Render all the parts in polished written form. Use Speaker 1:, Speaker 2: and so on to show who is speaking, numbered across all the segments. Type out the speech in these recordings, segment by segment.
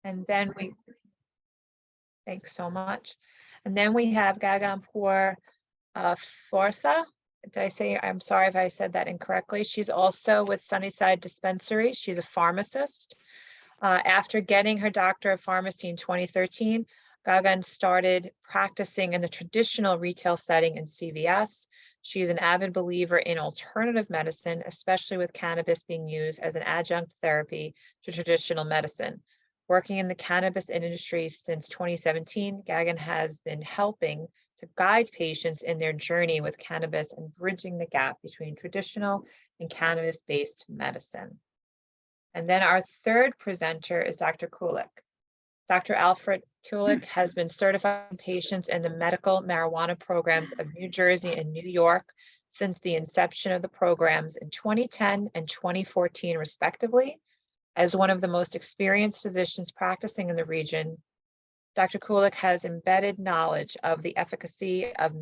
Speaker 1: And then thanks so much. And then we have Gagan Puar-Sforza. I'm sorry if I said that incorrectly. She's also with Sunnyside Dispensary. She's a pharmacist. After getting her doctorate of pharmacy in 2013, Gagan started practicing in the traditional retail setting in CVS. She is an avid believer in alternative medicine, especially with cannabis being used as an adjunct therapy to traditional medicine. Working in the cannabis industry since 2017, Gagan has been helping to guide patients in their journey with cannabis and bridging the gap between traditional and cannabis-based medicine. And then our third presenter is Dr. Kulik. Dr. Alphred Kulik has been certifying patients in the medical marijuana programs of New Jersey and New York since the inception of the programs in 2010 and 2014, respectively. As one of the most experienced physicians practicing in the region, Dr. Kulik has embedded knowledge of the efficacy of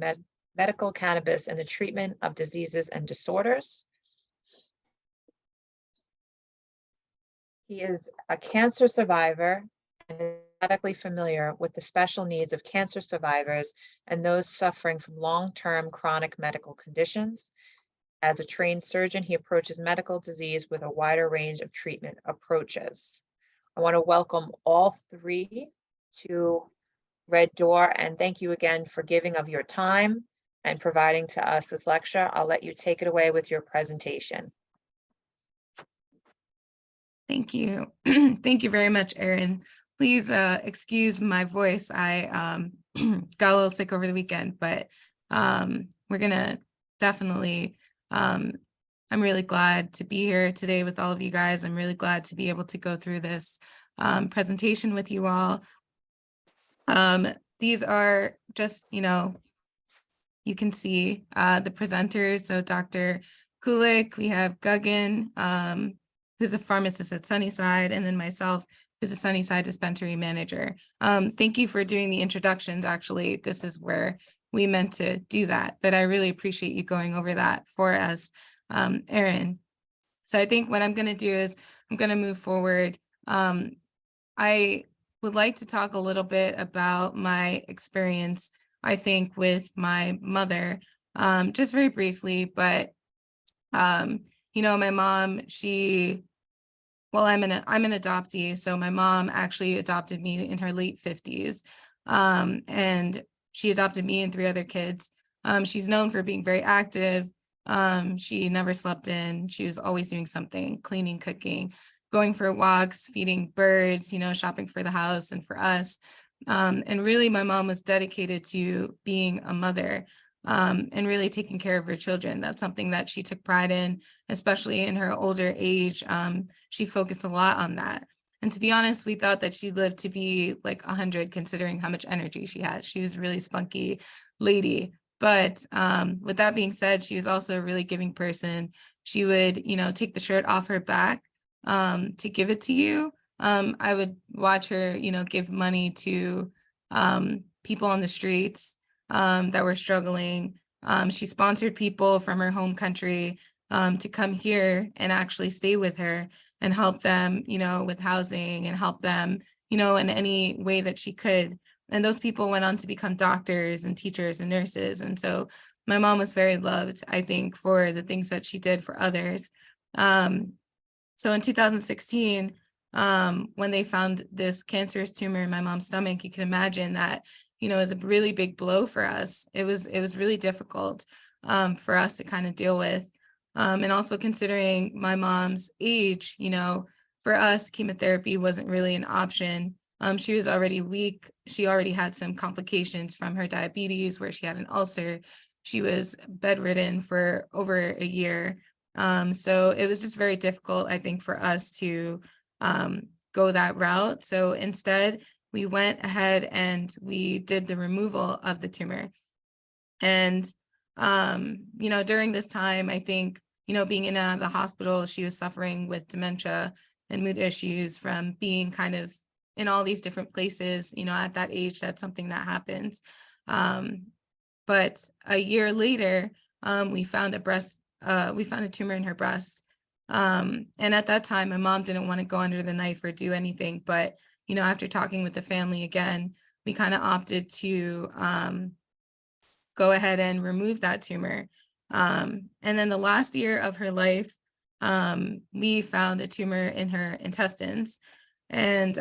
Speaker 1: medical cannabis in the treatment of diseases and disorders. He is a cancer survivor and is medically familiar with the special needs of cancer survivors and those suffering from long-term chronic medical conditions. As a trained surgeon, he approaches medical disease with a wider range of treatment approaches. I want to welcome all three to Red Door, and thank you again for giving of your time and providing to us this lecture. I'll let you take it away with your presentation.
Speaker 2: Thank you. Thank you very much, Erin. Please excuse my voice. I got a little sick over the weekend, but we're gonna definitely, I'm really glad to be here today with all of you guys. I'm really glad to be able to go through this presentation with you all. These are just, you can see the presenters. So Dr. Kulik, we have Gagan, who's a pharmacist at Sunnyside, and then myself, who's a Sunnyside dispensary manager. Thank you for doing the introductions. Actually, this is where we meant to do that, but I really appreciate you going over that for us, Erin. So I think what I'm going to do is I'm going to move forward. I would like to talk a little bit about my experience, I think, with my mother, just very briefly, but my mom, I'm an adoptee. So my mom actually adopted me in her late 50s. And she adopted me and 3 other kids. She's known for being very active. She never slept in. She was always doing something, cleaning, cooking, going for walks, feeding birds, shopping for the house and for us. And really my mom was dedicated to being a mother. And really taking care of her children. That's something that she took pride in, especially in her older age. She focused a lot on that. And to be honest, we thought that she lived to be like 100, considering how much energy she had. She was a really spunky lady. But with that being said, she was also a really giving person. She would, take the shirt off her back to give it to you. I would watch her, give money to people on the streets that were struggling. She sponsored people from her home country to come here and actually stay with her and help them, with housing and help them, in any way that she could. And those people went on to become doctors and teachers and nurses. And so my mom was very loved, I think, for the things that she did for others. So in 2016, when they found this cancerous tumor in my mom's stomach, you can imagine that it was a really big blow for us. It was really difficult for us to kind of deal with. And also considering my mom's age, for us, chemotherapy wasn't really an option. She was already weak. She already had some complications from her diabetes where she had an ulcer. She was bedridden for over a year. So it was just very difficult, I think, for us to go that route. So instead, we went ahead and we did the removal of the tumor. And, during this time, I think, being in and out of the hospital, she was suffering with dementia and mood issues from being kind of in all these different places. At that age, that's something that happens. But a year later, we found a tumor in her breast. And at that time, my mom didn't want to go under the knife or do anything, but after talking with the family again, we kind of opted to go ahead and remove that tumor. And then the last year of her life, we found a tumor in her intestines. And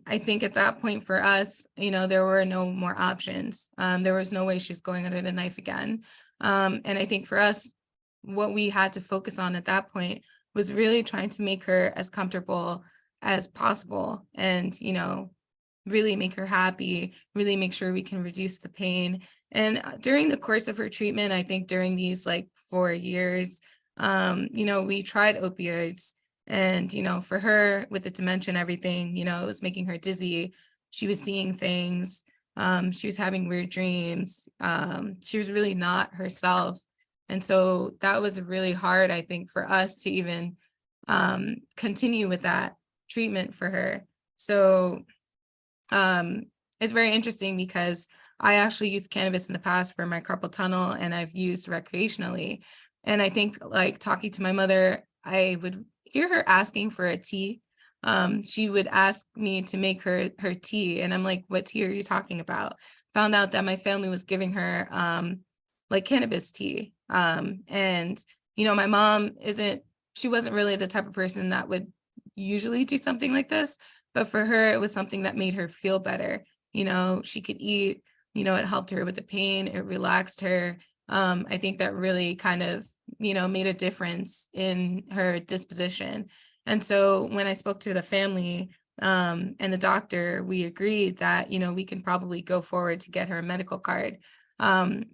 Speaker 2: I think at that point for us, there were no more options. There was no way she was going under the knife again. And I think for us, what we had to focus on at that point was really trying to make her as comfortable as possible and, really make her happy, really make sure we can reduce the pain. And during the course of her treatment, I think during these 4 years, we tried opioids. And, for her with the dementia and everything, it was making her dizzy. She was seeing things. She was having weird dreams. She was really not herself. And so that was really hard, I think, for us to even continue with that treatment for her. So it's very interesting because I actually used cannabis in the past for my carpal tunnel, and I've used recreationally. And I think talking to my mother, I would hear her asking for a tea. She would ask me to make her tea. And I'm like, what tea are you talking about? Found out that my family was giving her cannabis tea. And, my mom she wasn't really the type of person that would usually do something like this. But for her, it was something that made her feel better. She could eat, it helped her with the pain. It relaxed her. I think that really kind of, made a difference in her disposition. And so when I spoke to the family and the doctor, we agreed that, we can probably go forward to get her a medical card.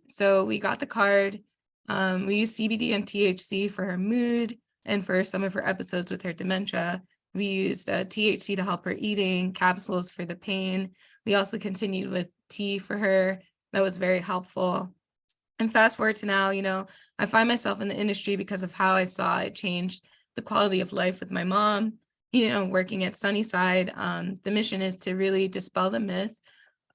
Speaker 2: So we got the card. We used CBD and THC for her mood and for some of her episodes with her dementia. We used THC to help her eating, capsules for the pain. We also continued with tea for her. That was very helpful. And fast forward to now, I find myself in the industry because of how I saw it changed the quality of life with my mom, working at Sunnyside. The mission is to really dispel the myth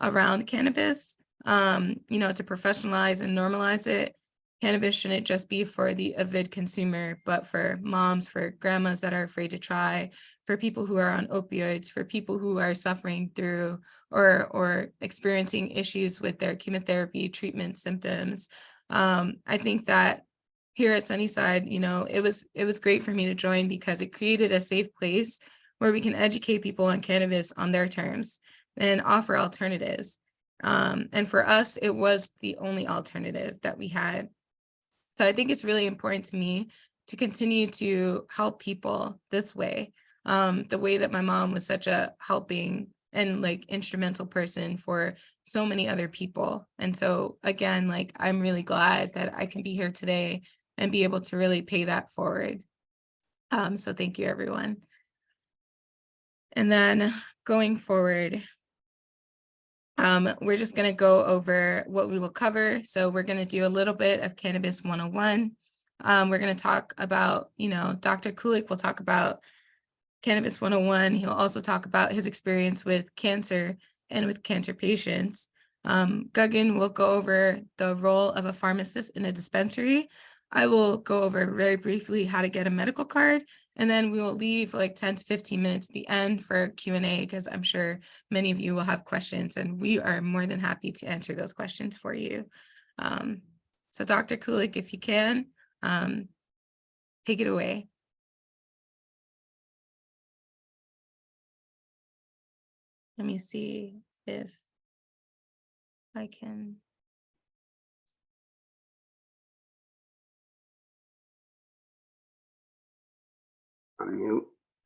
Speaker 2: around cannabis, to professionalize and normalize it. Cannabis shouldn't just be for the avid consumer, but for moms, for grandmas that are afraid to try, for people who are on opioids, for people who are suffering through or experiencing issues with their chemotherapy treatment symptoms. I think that here at Sunnyside, it was great for me to join because it created a safe place where we can educate people on cannabis on their terms and offer alternatives. And for us, it was the only alternative that we had. So I think it's really important to me to continue to help people this way, the way that my mom was such a helping and instrumental person for so many other people. And so again, I'm really glad that I can be here today and be able to really pay that forward. So thank you, everyone. And then going forward, we're just going to go over what we will cover. So we're going to do a little bit of Cannabis 101. We're going to talk about, Dr. Kulik will talk about Cannabis 101. He'll also talk about his experience with cancer and with cancer patients. Gagan will go over the role of a pharmacist in a dispensary. I will go over very briefly how to get a medical card, and then we will leave 10 to 15 minutes at the end for Q&A because I'm sure many of you will have questions, and we are more than happy to answer those questions for you. So Dr. Kulik, if you can, take it away. Let me see if I can.
Speaker 3: Unmute.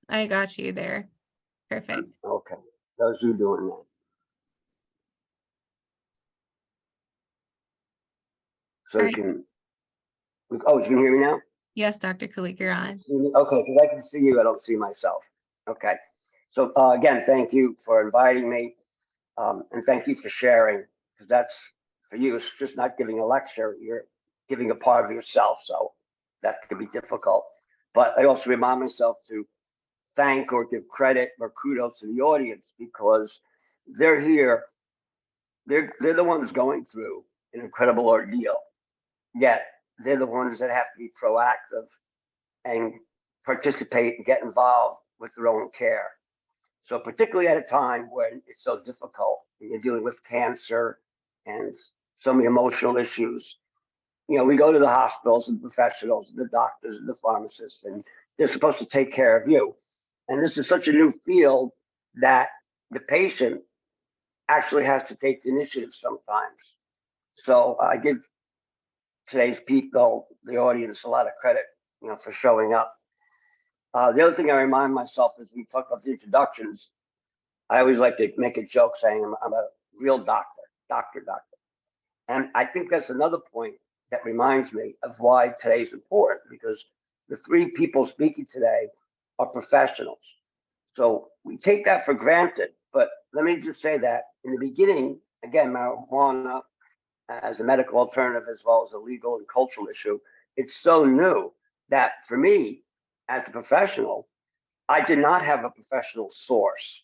Speaker 2: I got you there. Perfect.
Speaker 3: Okay. How's you doing that? So you can. Oh, you can hear me now?
Speaker 2: Yes, Dr. Kulik, you're on.
Speaker 3: Okay, because I can see you. I don't see myself. Okay. So again, thank you for inviting me, and thank you for sharing, because that's for you. It's just not giving a lecture. You're giving a part of yourself, so that could be difficult. But I also remind myself to thank or give credit or kudos to the audience because they're here. They're the ones going through an incredible ordeal. Yet they're the ones that have to be proactive and participate and get involved with their own care. So particularly at a time when it's so difficult and you're dealing with cancer and so many emotional issues, we go to the hospitals and professionals and the doctors and the pharmacists, and they're supposed to take care of you. And this is such a new field that the patient actually has to take the initiative sometimes. So I give today's people, the audience, a lot of credit, for showing up. The other thing I remind myself as we talk about the introductions, I always like to make a joke saying I'm a real doctor. And I think that's another point that reminds me of why today's important, because the three people speaking today are professionals. So we take that for granted. But let me just say that in the beginning, again, marijuana as a medical alternative as well as a legal and cultural issue, it's so new that for me, as a professional, I did not have a professional source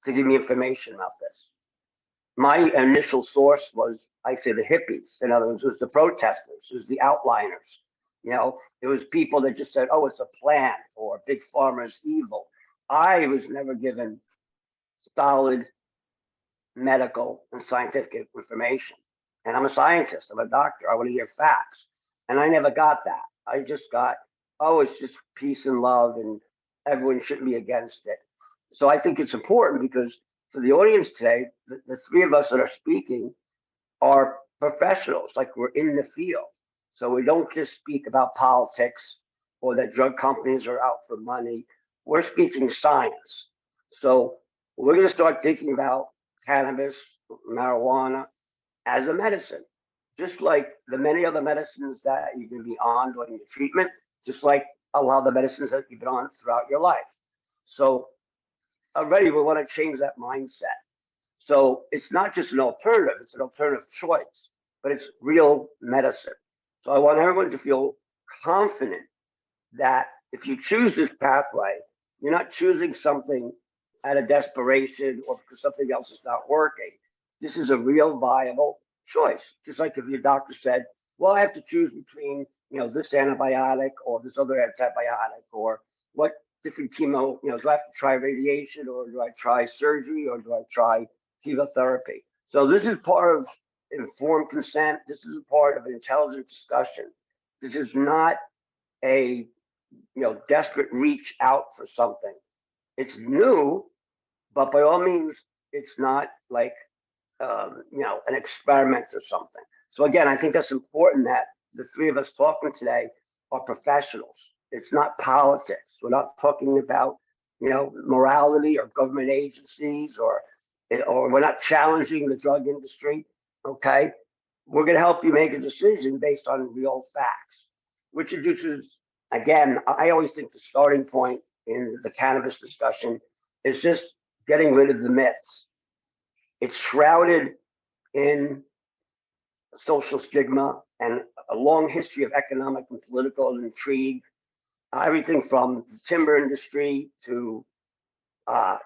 Speaker 3: to give me information about this. My initial source was, I say, the hippies. In other words, it was the protesters, it was the outliners. It was people that just said, oh, it's a plant, or big pharma's evil. I was never given solid medical and scientific information. And I'm a scientist, I'm a doctor, I want to hear facts. And I never got that. I just got, oh, it's just peace and love and everyone shouldn't be against it. So I think it's important because for the audience today, the three of us that are speaking are professionals, like we're in the field. So we don't just speak about politics or that drug companies are out for money. We're speaking science. So we're going to start thinking about cannabis, marijuana as a medicine, just like the many other medicines that you can be on during your treatment, just like a lot of the medicines that you've been on throughout your life. So already we want to change that mindset. So it's not just an alternative, it's an alternative choice, but it's real medicine. So I want everyone to feel confident that if you choose this pathway, you're not choosing something out of desperation or because something else is not working. This is a real viable choice. Just like if your doctor said, well, I have to choose between, this antibiotic or this other antibiotic, or what different chemo, do I have to try radiation, or do I try surgery, or do I try chemotherapy? So this is part of informed consent. This is a part of an intelligent discussion. This is not a desperate reach out for something. It's new, but by all means, it's not like an experiment or something. So again, I think that's important that the three of us talking today are professionals. It's not politics. We're not talking about morality or government agencies, or we're not challenging the drug industry. Okay, we're going to help you make a decision based on real facts, which introduces, again, I always think the starting point in the cannabis discussion is just getting rid of the myths. It's shrouded in social stigma and a long history of economic and political intrigue. Everything from the timber industry to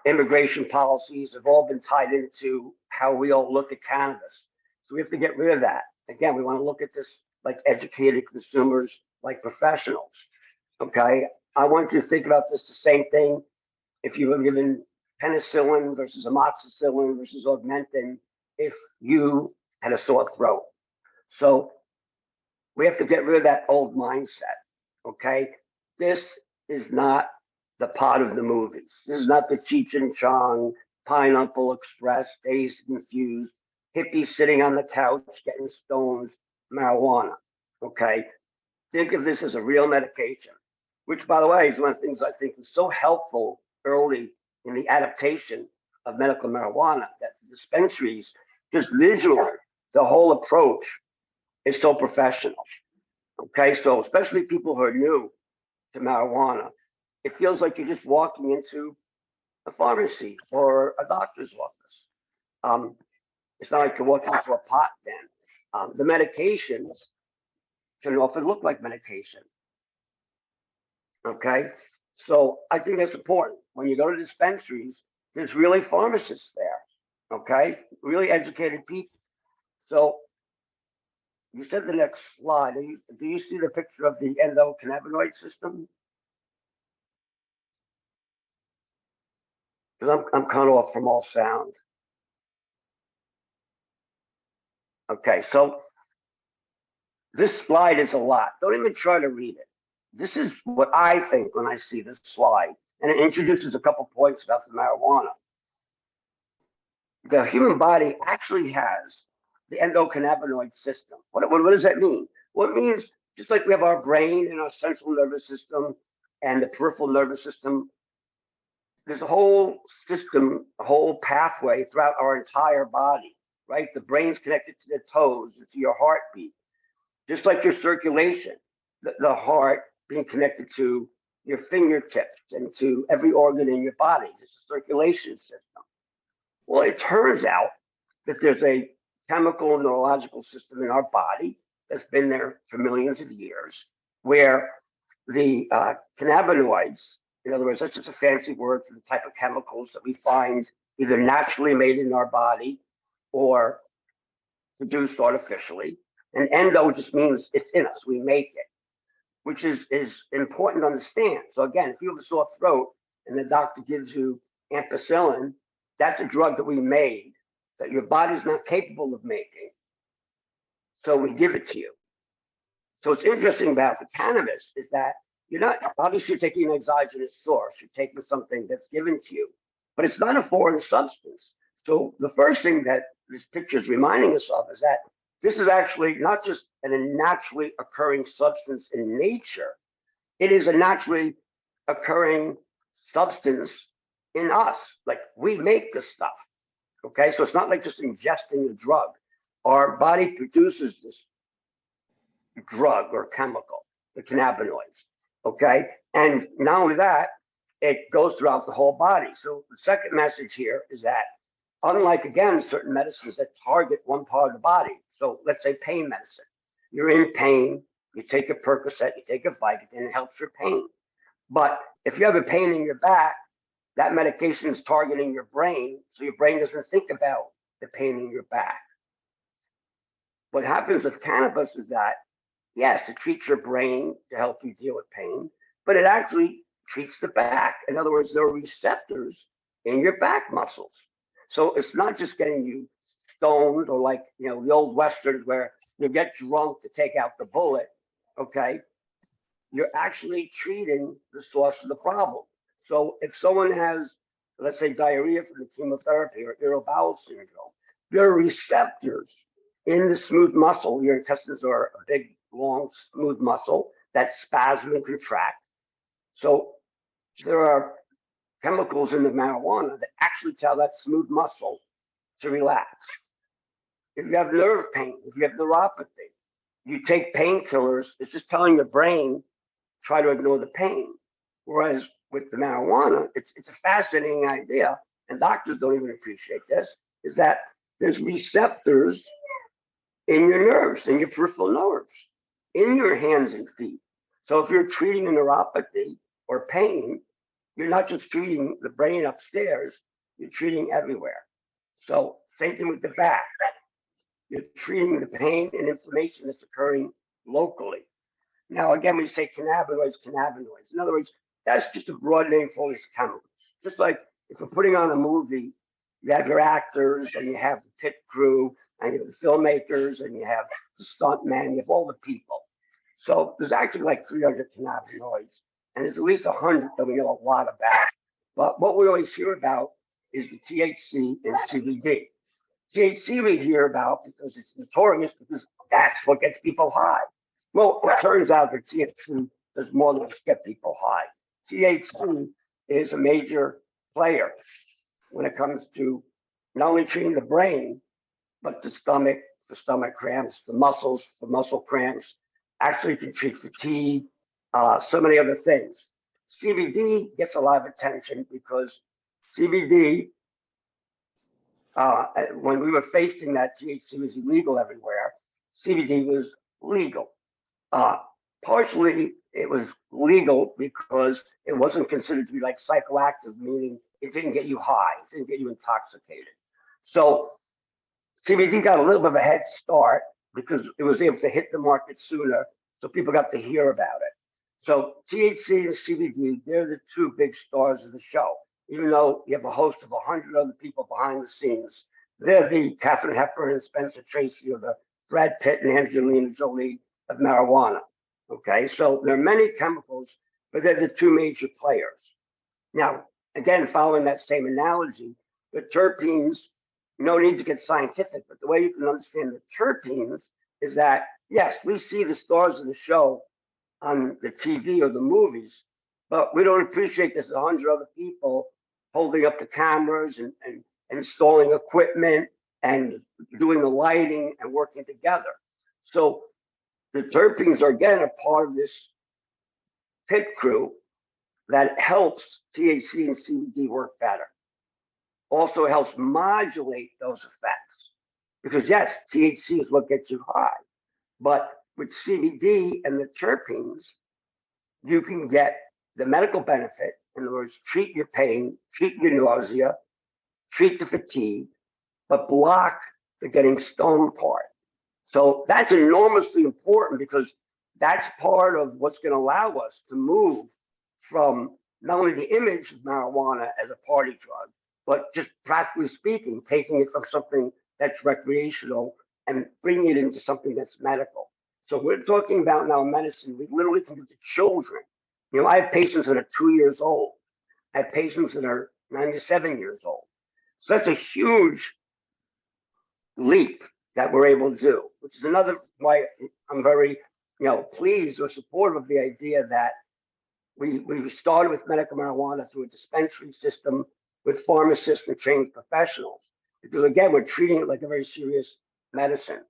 Speaker 3: immigration policies have all been tied into how we all look at cannabis. So we have to get rid of that. Again, we want to look at this like educated consumers, like professionals. Okay, I want you to think about this the same thing if you were given penicillin versus amoxicillin versus augmentin if you had a sore throat. So we have to get rid of that old mindset. Okay, this is not the pot of the movies. This is not the Cheech and Chong, Pineapple Express, Dazed and Confused, hippies sitting on the couch getting stoned, marijuana. Okay, think of this as a real medication, which, by the way, is one of the things I think is so helpful early in the adaptation of medical marijuana, that the dispensaries, just visually, the whole approach is so professional. Okay, so especially people who are new to marijuana, it feels like you're just walking into a pharmacy or a doctor's office. It's not like you're walking into a pot den. The medications can often look like medication. Okay, so I think that's important. When you go to dispensaries, there's really pharmacists there. Okay, really educated people. So you said the next slide. Do you see the picture of the endocannabinoid system? because I'm cut off from all sound. Okay, so this slide is a lot. Don't even try to read it. This is what I think when I see this slide, and it introduces a couple points about the marijuana. The human body actually has the endocannabinoid system. What does that mean? Well, it means just like we have our brain and our central nervous system and the peripheral nervous system, there's a whole system, a whole pathway throughout our entire body, right? The brain's connected to the toes and to your heartbeat, just like your circulation, the heart being connected to your fingertips and to every organ in your body, just a circulation system. Well, it turns out that there's a chemical neurological system in our body that's been there for millions of years, where the cannabinoids, in other words, that's just a fancy word for the type of chemicals that we find either naturally made in our body or produced artificially. And endo just means it's in us, we make it, which is important to understand. So again, if you have a sore throat and the doctor gives you ampicillin, that's a drug that we made that your body's not capable of making. So we give it to you. So what's interesting about the cannabis is that you're not, obviously you're taking an exogenous source, you're taking something that's given to you, but it's not a foreign substance. So the first thing that this picture is reminding us of is that this is actually not just a naturally occurring substance in nature, it is a naturally occurring substance in us. Like we make this stuff, okay? So it's not like just ingesting a drug. Our body produces this drug or chemical, the cannabinoids, okay? And not only that, it goes throughout the whole body. So the second message here is that unlike, again, certain medicines that target one part of the body, so let's say pain medicine, you're in pain, you take a Percocet, you take a Vicodin, it helps your pain. But if you have a pain in your back, that medication is targeting your brain, so your brain doesn't think about the pain in your back. What happens with cannabis is that, yes, it treats your brain to help you deal with pain, but it actually treats the back. In other words, there are receptors in your back muscles. So it's not just getting you stoned or like, the old Westerns where you get drunk to take out the bullet, okay? You're actually treating the source of the problem. So if someone has, let's say, diarrhea from the chemotherapy or irritable bowel syndrome, there are receptors in the smooth muscle. Your intestines are a big, long, smooth muscle that spasm and contract. So there are chemicals in the marijuana that actually tell that smooth muscle to relax. If you have nerve pain, if you have neuropathy, you take painkillers, it's just telling your brain, try to ignore the pain. Whereas with the marijuana, it's a fascinating idea, and doctors don't even appreciate this, is that there's receptors in your nerves, in your peripheral nerves, in your hands and feet. So if you're treating a neuropathy or pain, you're not just treating the brain upstairs, you're treating everywhere. So same thing with the back. You're treating the pain and inflammation that's occurring locally. Now, again, we say cannabinoids. In other words, that's just a broad name for all these chemicals. Just like if we're putting on a movie, you have your actors and you have the pit crew and you have the filmmakers and you have the stuntmen, you have all the people. So there's actually like 300 cannabinoids, and there's at least 100 that we know a lot about. But what we always hear about is the THC and CBD. THC we hear about because it's notorious, because that's what gets people high. Well, it turns out that THC does more than just get people high. THC is a major player when it comes to not only treating the brain, but the stomach cramps, the muscles, the muscle cramps, actually can treat fatigue, so many other things. CBD gets a lot of attention because CBD, when we were facing that THC was illegal everywhere, CBD was legal. Partially, it was legal because it wasn't considered to be like psychoactive, meaning it didn't get you high, it didn't get you intoxicated. So CBD got a little bit of a head start because it was able to hit the market sooner, so people got to hear about it. So THC and CBD, they're the two big stars of the show. even though you have a host of 100 other people behind the scenes. They're the Katharine Hepburn and Spencer Tracy, or the Brad Pitt and Angelina Jolie of marijuana. Okay, so there are many chemicals, but they're the two major players. Now, again, following that same analogy, the terpenes, no need to get scientific, but the way you can understand the terpenes is that, yes, we see the stars of the show on the TV or the movies, but we don't appreciate there's 100 other people holding up the cameras and installing equipment and doing the lighting and working together. So the terpenes are, again, a part of this pit crew that helps THC and CBD work better. Also helps modulate those effects. Because yes, THC is what gets you high, but with CBD and the terpenes, you can get the medical benefit. In other words, treat your pain, treat your nausea, treat the fatigue, but block the getting stoned part. So that's enormously important because that's part of what's going to allow us to move from not only the image of marijuana as a party drug, but just practically speaking, taking it from something that's recreational and bringing it into something that's medical. So we're talking about now medicine. We literally can do to children. You know, I have patients that are 2 years old. I have patients that are 97 years old. So that's a huge leap that we're able to do, which is another why I'm very, pleased or supportive of the idea that we started with medical marijuana through a dispensary system with pharmacists and trained professionals. Because again, we're treating it like a very serious medicine.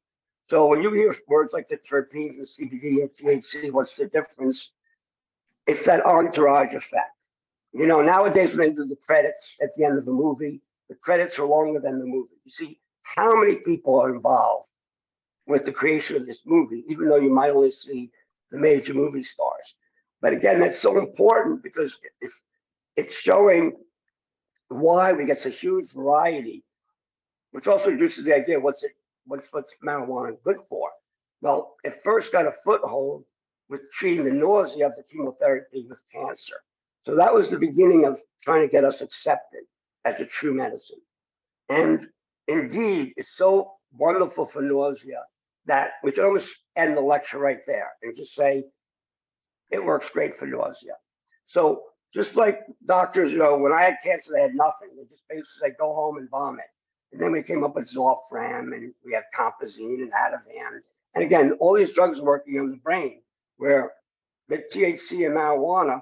Speaker 3: So when you hear words like the terpenes and CBD and THC, what's the difference? It's that entourage effect. You know, nowadays when they do the credits at the end of the movie, the credits are longer than the movie. You see how many people are involved with the creation of this movie, even though you might only see the major movie stars. But again, that's so important because it's showing why we get such huge variety, which also introduces the idea what's marijuana good for. Well, it first got a foothold with treating the nausea of the chemotherapy with cancer. So that was the beginning of trying to get us accepted as a true medicine. And indeed, it's so wonderful for nausea that we can almost end the lecture right there and just say it works great for nausea. So just like doctors, when I had cancer, they had nothing. They just basically say, go home and vomit. And then we came up with Zofran, and we have Compazine and Ativan. And again, all these drugs are working on the brain, where the THC and marijuana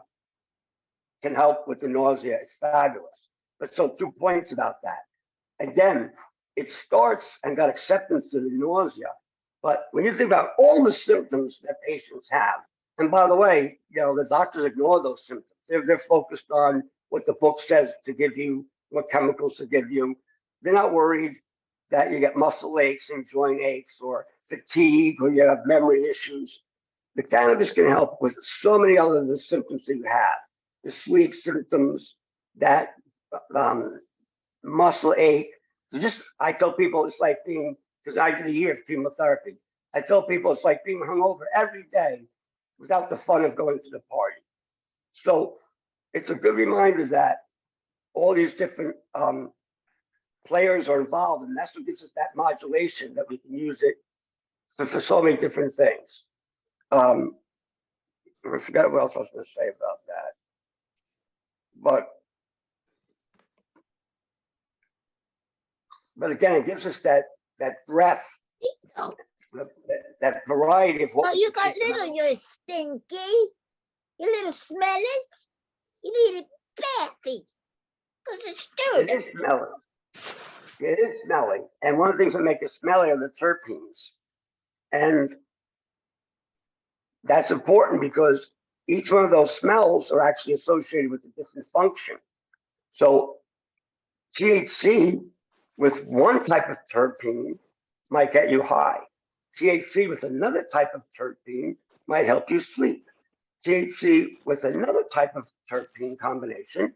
Speaker 3: can help with the nausea. It's fabulous. But so 2 points about that. Again, it starts and got acceptance to the nausea. But when you think about all the symptoms that patients have, and by the way, the doctors ignore those symptoms. They're focused on what the book says to give you, what chemicals to give you. They're not worried that you get muscle aches and joint aches or fatigue or you have memory issues. The cannabis can help with so many other the symptoms that you have. The sleep symptoms, that muscle ache. I tell people it's like being, because I did a year of chemotherapy. I tell people it's like being hungover every day without the fun of going to the party. So it's a good reminder that all these different players are involved, and that's what gives us that modulation that we can use it for so many different things. I forgot what else I was going to say about that. But again, it gives us that breadth, that variety of what.
Speaker 4: Oh, you got little, you're stinky. You little smellers. You little bathy. Because it's
Speaker 3: It
Speaker 4: dirty.
Speaker 3: is smelly. It is smelly. And one of the things that make it smelly are the terpenes. And that's important because each one of those smells are actually associated with a different function. So THC with one type of terpene might get you high. THC with another type of terpene might help you sleep. THC with another type of terpene combination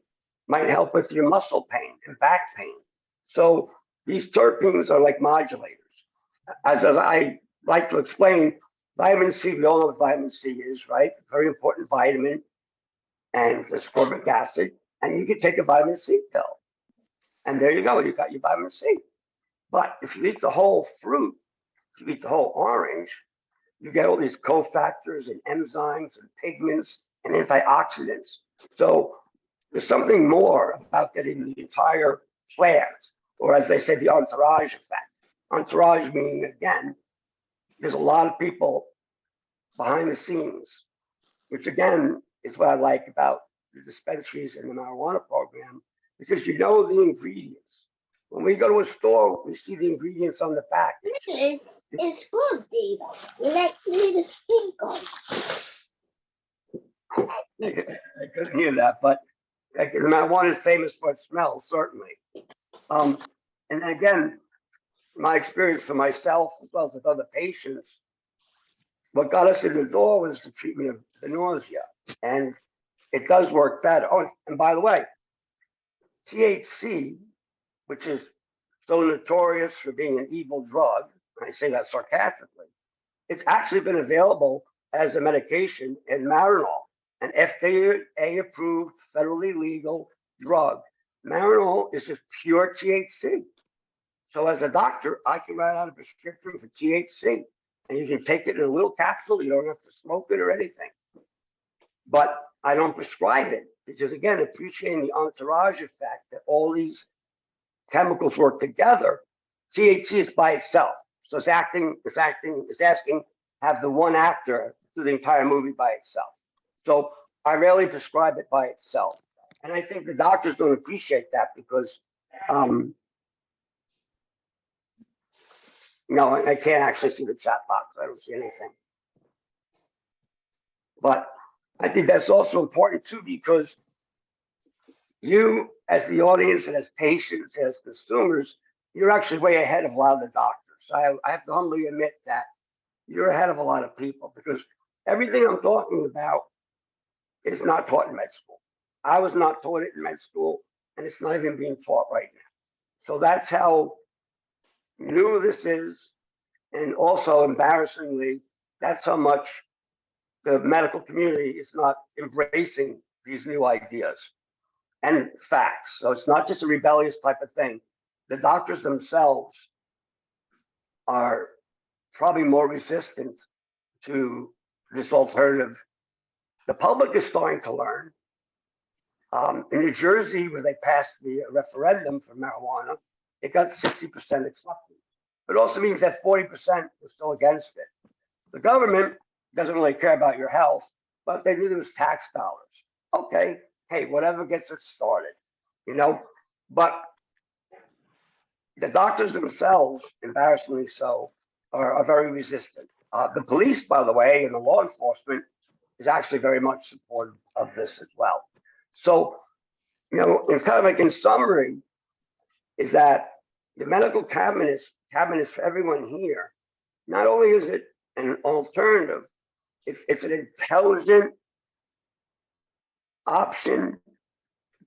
Speaker 3: might help with your muscle pain and back pain. So these terpenes are like modulators. As I like to explain, vitamin C, we all know what vitamin C is, right? Very important vitamin, and ascorbic acid. and you can take a vitamin C pill. And there you go, you got your vitamin C. But if you eat the whole fruit, if you eat the whole orange, you get all these cofactors and enzymes and pigments and antioxidants. So there's something more about getting the entire plant, or as they say, the entourage effect. Entourage meaning, again, there's a lot of people behind the scenes, which again is what I like about the dispensaries and the marijuana program, because you know the ingredients. When we go to a store, we see the ingredients on the back.
Speaker 4: It's good, Dave. Let me to think of.
Speaker 3: I couldn't hear that, but marijuana is famous for its smell, certainly. And then again, my experience for myself as well as with other patients, what got us in the door was the treatment of the nausea, and it does work better. Oh, and by the way, THC, which is so notorious for being an evil drug, I say that sarcastically, it's actually been available as a medication in Marinol, an FDA-approved, federally legal drug. Marinol is just pure THC. So as a doctor, I can write out a prescription for THC, and you can take it in a little capsule. You don't have to smoke it or anything. But I don't prescribe it because, again, appreciating the entourage effect that all these chemicals work together. THC is by itself. So it's asking, have the one actor do the entire movie by itself. So I rarely prescribe it by itself. And I think the doctors don't appreciate that because, no, I can't actually see the chat box. I don't see anything. But I think that's also important too, because you, as the audience and as patients, as consumers, you're actually way ahead of a lot of the doctors. I have to humbly admit that you're ahead of a lot of people because everything I'm talking about is not taught in med school. I was not taught it in med school, and it's not even being taught right now. So that's how new this is. And also, embarrassingly, that's how much the medical community is not embracing these new ideas and facts. So it's not just a rebellious type of thing. The doctors themselves are probably more resistant to this alternative. The public is starting to learn. In New Jersey, where they passed the referendum for marijuana, it got 60% acceptance. It also means that 40% was still against it. The government doesn't really care about your health, but they knew there was tax dollars. Okay, hey, whatever gets it started, you know? But the doctors themselves, embarrassingly so, are very resistant. The police, by the way, and the law enforcement is actually very much supportive of this as well. So, you know, in kind of like in summary, is that the medical cannabis for everyone here, not only is it an alternative, it's an intelligent option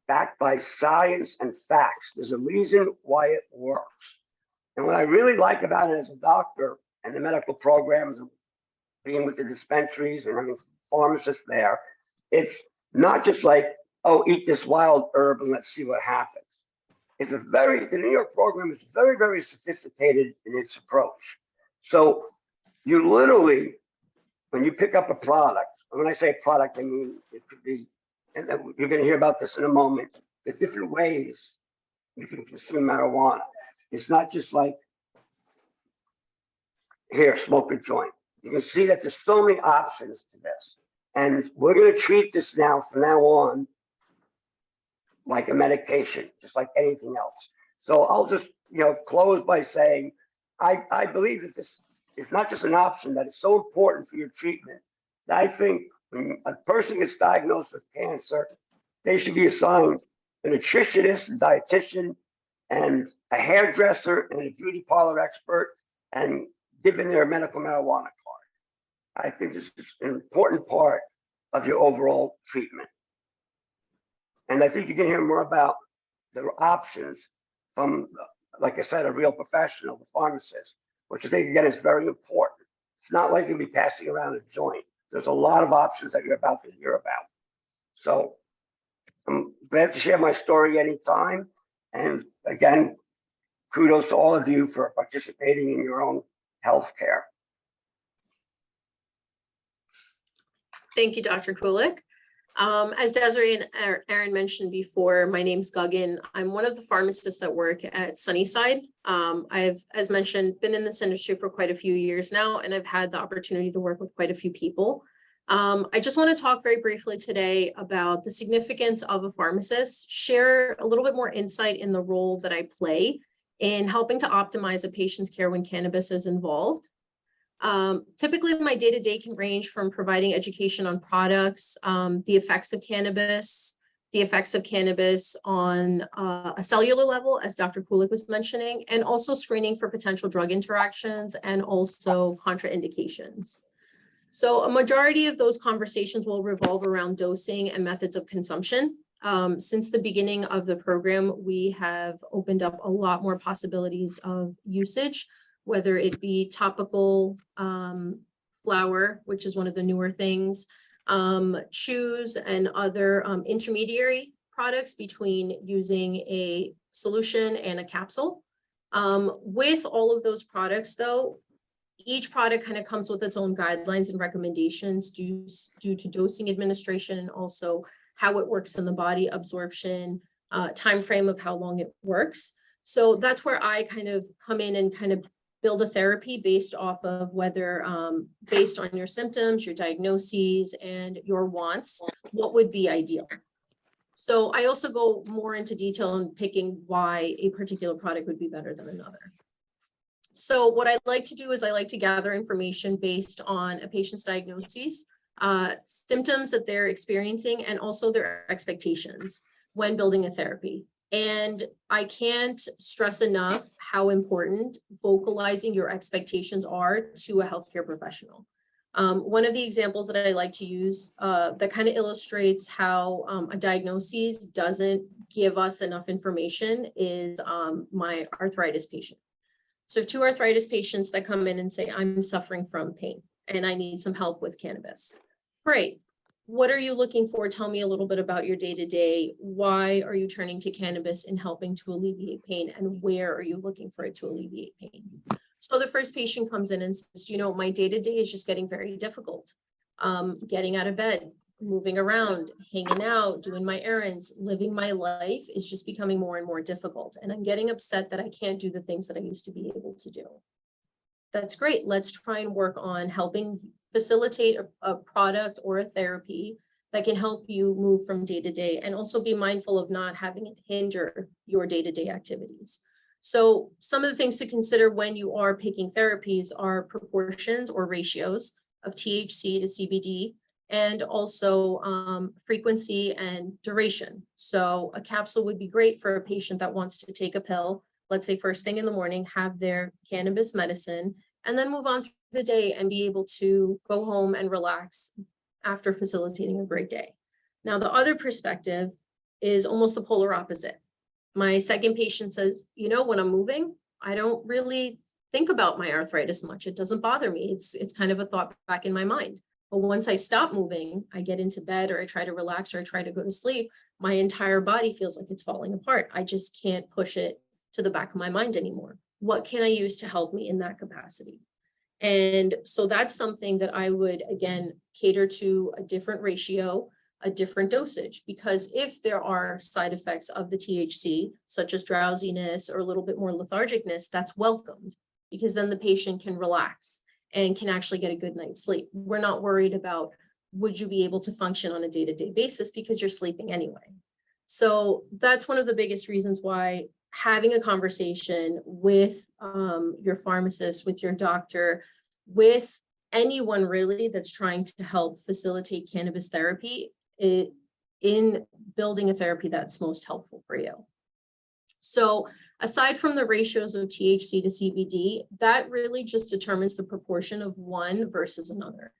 Speaker 3: backed by science and facts. There's a reason why it works. And what I really like about it as a doctor and the medical programs, being with the dispensaries and having pharmacists there, it's not just like, oh, eat this wild herb and let's see what happens. The New York program is very, very sophisticated in its approach. So you literally, when you pick up a product, and when I say product, I mean it could be, and you're going to hear about this in a moment, the different ways you can consume marijuana. It's not just like, here, smoke a joint. You can see that there's so many options to this. And we're going to treat this now, from now on, like a medication, just like anything else. So I'll just, close by saying, I believe that this is not just an option, that is so important for your treatment, that I think when a person gets diagnosed with cancer, they should be assigned a nutritionist, a dietitian, and a hairdresser, and a beauty parlor expert, and given their medical marijuana card. I think this is an important part of your overall treatment. And I think you can hear more about the options from, like I said, a real professional, the pharmacist, which I think, again, is very important. It's not like you'll be passing around a joint. There's a lot of options that you're about to hear about. So I'm glad to share my story anytime. And again, kudos to all of you for participating in your own healthcare.
Speaker 5: Thank you, Dr. Kulik. As Desiree and Aaron mentioned before, my name's Gagan. I'm one of the pharmacists that work at Sunnyside. I've, as mentioned, been in this industry for quite a few years now, and I've had the opportunity to work with quite a few people. I just want to talk very briefly today about the significance of a pharmacist, share a little bit more insight in the role that I play in helping to optimize a patient's care when cannabis is involved. Typically, my day-to-day can range from providing education on products, the effects of cannabis on a cellular level, as Dr. Kulik was mentioning, and also screening for potential drug interactions and also contraindications. So a majority of those conversations will revolve around dosing and methods of consumption. Since the beginning of the program, we have opened up a lot more possibilities of usage, whether it be topical flower, which is one of the newer things, chews and other intermediary products between using a solution and a capsule. With all of those products, though, each product kind of comes with its own guidelines and recommendations due to dosing administration and also how it works in the body, absorption, time frame of how long it works. So that's where I kind of come in and kind of build a therapy based off of whether, based on your symptoms, your diagnoses, and your wants, what would be ideal. So I also go more into detail in picking why a particular product would be better than another. So what I like to do is I like to gather information based on a patient's diagnoses, symptoms that they're experiencing, and also their expectations when building a therapy. And I can't stress enough how important vocalizing your expectations are to a healthcare professional. One of the examples that I like to use that kind of illustrates how a diagnosis doesn't give us enough information is my arthritis patient. So I have two arthritis patients that come in and say, I'm suffering from pain and I need some help with cannabis. Great. What are you looking for? Tell me a little bit about your day-to-day. Why are you turning to cannabis in helping to alleviate pain? And where are you looking for it to alleviate pain? So the first patient comes in and says, you know, my day-to-day is just getting very difficult. Getting out of bed, moving around, hanging out, doing my errands, living my life is just becoming more and more difficult. And I'm getting upset that I can't do the things that I used to be able to do. That's great. Let's try and work on helping facilitate a product or a therapy that can help you move from day to day and also be mindful of not having it hinder your day-to-day activities. So some of the things to consider when you are picking therapies are proportions or ratios of THC to CBD, and also frequency and duration. So a capsule would be great for a patient that wants to take a pill, let's say first thing in the morning, have their cannabis medicine, and then move on through the day and be able to go home and relax after facilitating a great day. Now, the other perspective is almost the polar opposite. My second patient says, you know, when I'm moving, I don't really think about my arthritis much. It doesn't bother me. It's kind of a thought back in my mind. But once I stop moving, I get into bed or I try to relax or I try to go to sleep, my entire body feels like it's falling apart. I just can't push it to the back of my mind anymore. What can I use to help me in that capacity? And so that's something that I would, again, cater to a different ratio, a different dosage, because if there are side effects of the THC, such as drowsiness or a little bit more lethargicness, that's welcomed because then the patient can relax and can actually get a good night's sleep. We're not worried about, would you be able to function on a day-to-day basis because you're sleeping anyway. So that's one of the biggest reasons why having a conversation with your pharmacist, with your doctor, with anyone really that's trying to help facilitate cannabis therapy in building a therapy that's most helpful for you. So aside from the ratios of THC to CBD, that really just determines the proportion of one versus another.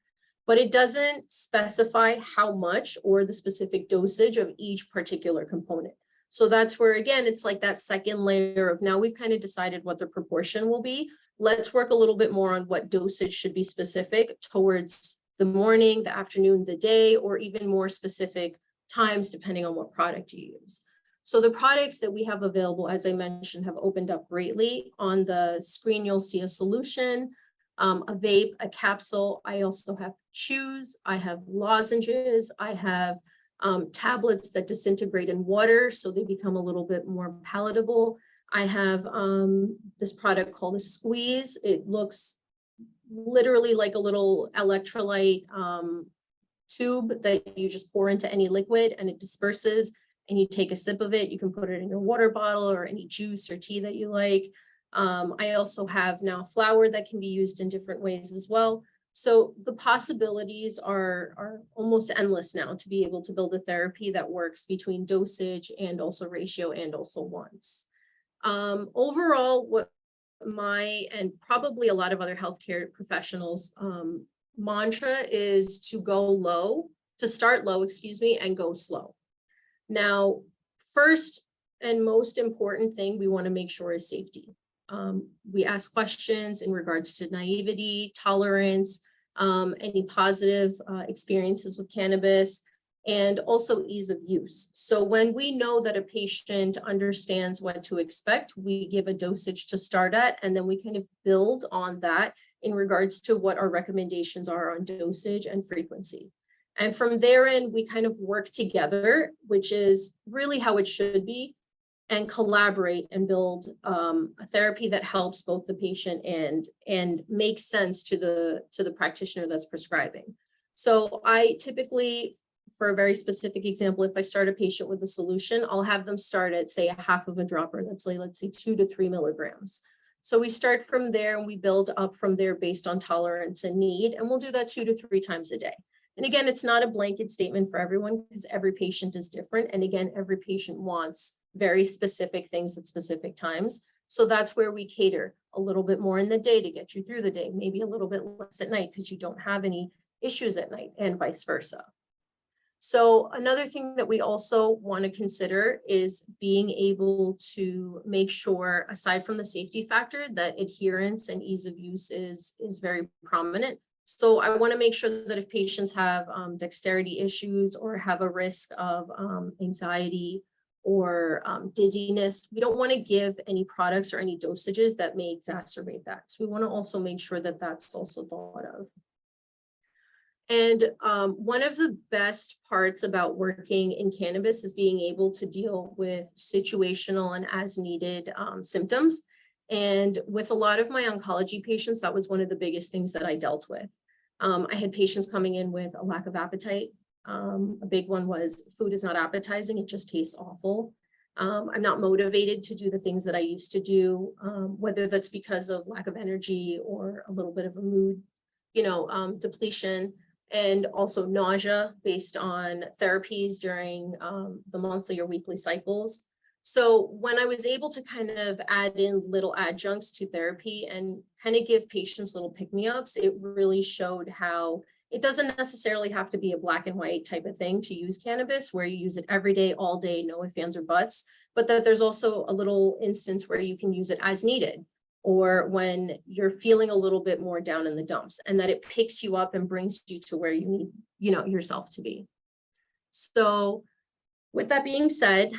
Speaker 5: But it doesn't specify how much or the specific dosage of each particular component. So that's where, again, it's like that second layer of now we've kind of decided what the proportion will be. Let's work a little bit more on what dosage should be specific towards the morning, the afternoon, the day, or even more specific times, depending on what product you use. So the products that we have available, as I mentioned, have opened up greatly. On the screen, you'll see a solution, a vape, a capsule. I also have chews, I have lozenges, I have tablets that disintegrate in water, so they become a little bit more palatable. I have this product called a squeeze. It looks literally like a little electrolyte tube that you just pour into any liquid and it disperses and you take a sip of it. You can put it in your water bottle or any juice or tea that you like. I also have now flour that can be used in different ways as well. So the possibilities are almost endless now to be able to build a therapy that works between dosage and also ratio and also once. Overall, what my and probably a lot of other healthcare professionals mantra is to start low, and go slow. Now, first and most important thing we want to make sure is safety. We ask questions in regards to naivety, tolerance, any positive experiences with cannabis, and also ease of use. So when we know that a patient understands what to expect, we give a dosage to start at, and then we kind of build on that in regards to what our recommendations are on dosage and frequency. And from therein, we kind of work together, which is really how it should be, and collaborate and build a therapy that helps both the patient and makes sense to the practitioner that's prescribing. So I typically, for a very specific example, if I start a patient with a solution, I'll have them start at, say, a half of a dropper, let's say 2 to 3 milligrams. So we start from there and we build up from there based on tolerance and need, and we'll do that 2 to 3 times a day. And again, it's not a blanket statement for everyone because every patient is different. And again, every patient wants very specific things at specific times. So that's where we cater a little bit more in the day to get you through the day, maybe a little bit less at night because you don't have any issues at night, and vice versa. So another thing that we also want to consider is being able to make sure, aside from the safety factor, that adherence and ease of use is very prominent. So I want to make sure that if patients have dexterity issues or have a risk of anxiety or dizziness, we don't want to give any products or any dosages that may exacerbate that. So we want to also make sure that that's also thought of. And one of the best parts about working in cannabis is being able to deal with situational and as needed symptoms. And with a lot of my oncology patients, that was one of the biggest things that I dealt with. I had patients coming in with a lack of appetite. A big one was food is not appetizing, it just tastes awful. I'm not motivated to do the things that I used to do, whether that's because of lack of energy or a little bit of a mood, depletion, and also nausea based on therapies during the monthly or weekly cycles. So when I was able to kind of add in little adjuncts to therapy and kind of give patients little pick-me-ups, it really showed how it doesn't necessarily have to be a black and white type of thing to use cannabis, where you use it every day, all day, no ifs, ands, or buts, but that there's also a little instance where you can use it as needed, or when you're feeling a little bit more down in the dumps, and that it picks you up and brings you to where you need, yourself to be. So with that being said,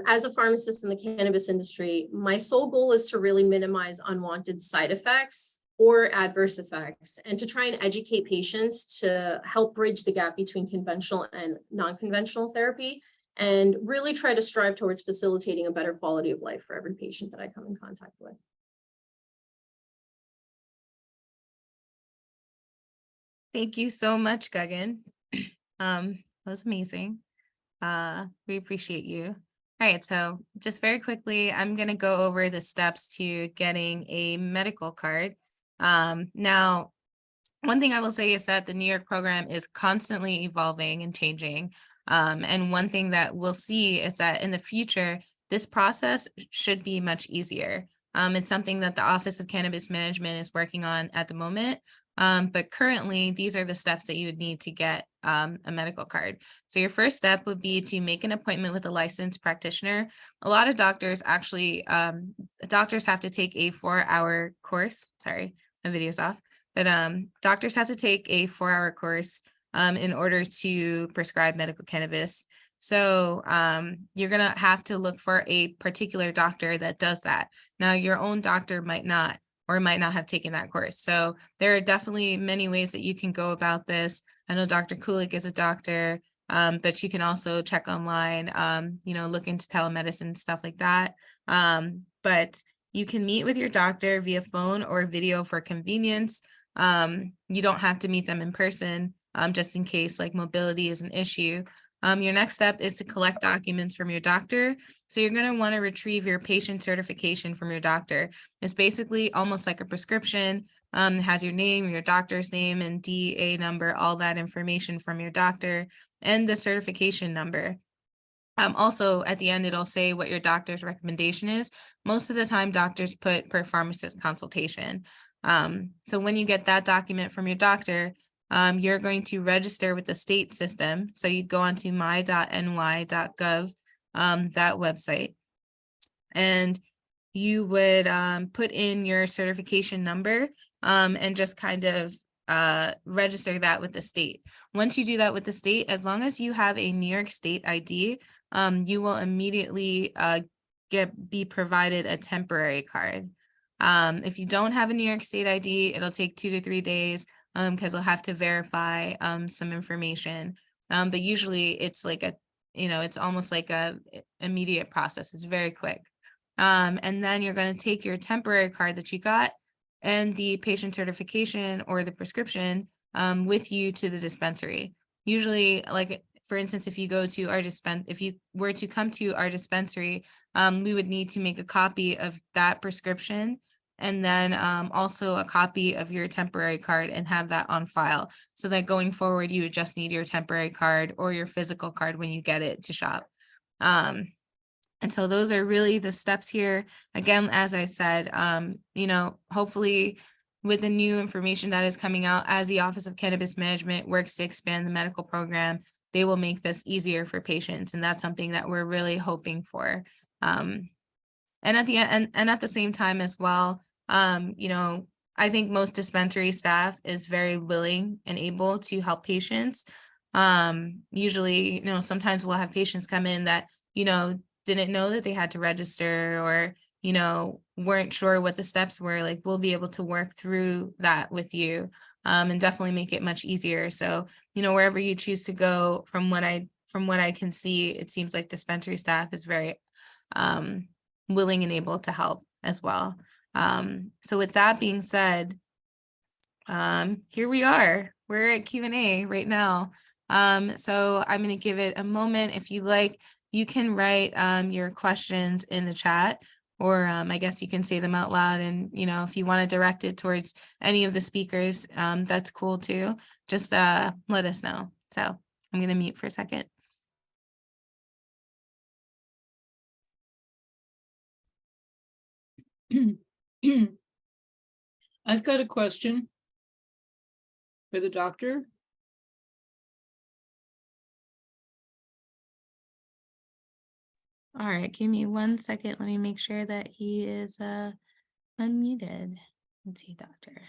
Speaker 5: as a pharmacist in the cannabis industry, my sole goal is to really minimize unwanted side effects or adverse effects, and to try and educate patients to help bridge the gap between conventional and non-conventional therapy, and really try to strive towards facilitating a better quality of life for every patient that I come in contact with.
Speaker 2: Thank you so much, Gagan. That was amazing. We appreciate you. All right, so just very quickly, I'm going to go over the steps to getting a medical card. Now, one thing I will say is that the New York program is constantly evolving and changing. And one thing that we'll see is that in the future, this process should be much easier. It's something that the Office of Cannabis Management is working on at the moment. But currently, these are the steps that you would need to get a medical card. So your first step would be to make an appointment with a licensed practitioner. A lot of doctors actually, doctors have to take a 4-hour course. Sorry, my video's off. But doctors have to take a 4-hour course in order to prescribe medical cannabis. So you're going to have to look for a particular doctor that does that. Now, your own doctor might not, or might not have taken that course. So there are definitely many ways that you can go about this. I know Dr. Kulik is a doctor, but you can also check online, look into telemedicine and stuff like that. But you can meet with your doctor via phone or video for convenience. You don't have to meet them in person, just in case like mobility is an issue. Your next step is to collect documents from your doctor. So you're going to want to retrieve your patient certification from your doctor. It's basically almost like a prescription. It has your name, your doctor's name, and DA number, all that information from your doctor, and the certification number. Also, at the end, it'll say what your doctor's recommendation is. Most of the time, doctors put per pharmacist consultation. So when you get that document from your doctor, you're going to register with the state system. So you'd go onto my.ny.gov, that website, and you would put in your certification number and just kind of register that with the state. Once you do that with the state, as long as you have a New York State ID, you will immediately be provided a temporary card. If you don't have a New York State ID, it'll take 2 to 3 days because they'll have to verify some information. But usually it's like it's almost like a immediate process. It's very quick. And then you're going to take your temporary card that you got and the patient certification or the prescription with you to the dispensary. Usually, like for instance, if you go to our if you were to come to our dispensary, we would need to make a copy of that prescription and then also a copy of your temporary card and have that on file, so that going forward, you would just need your temporary card or your physical card when you get it to shop. And so those are really the steps here. Again, as I said, hopefully with the new information that is coming out as the Office of Cannabis Management works to expand the medical program, they will make this easier for patients. And that's something that we're really hoping for. And at the end, and at the same time as well, I think most dispensary staff is very willing and able to help patients. Usually, sometimes we'll have patients come in that, didn't know that they had to register or, weren't sure what the steps were. Like, we'll be able to work through that with you and definitely make it much easier. So, wherever you choose to go, from what I can see, it seems like dispensary staff is very willing and able to help as well. So with that being said, here we are. We're at Q&A right now. So I'm going to give it a moment. If you like, you can write your questions in the chat, or I guess you can say them out loud. And, if you want to direct it towards any of the speakers, that's cool too. Just let us know. So I'm going to mute for a second.
Speaker 6: I've got a question for the doctor.
Speaker 2: All right, give me 1 second. Let me make sure that he is unmuted. Let's see, doctor.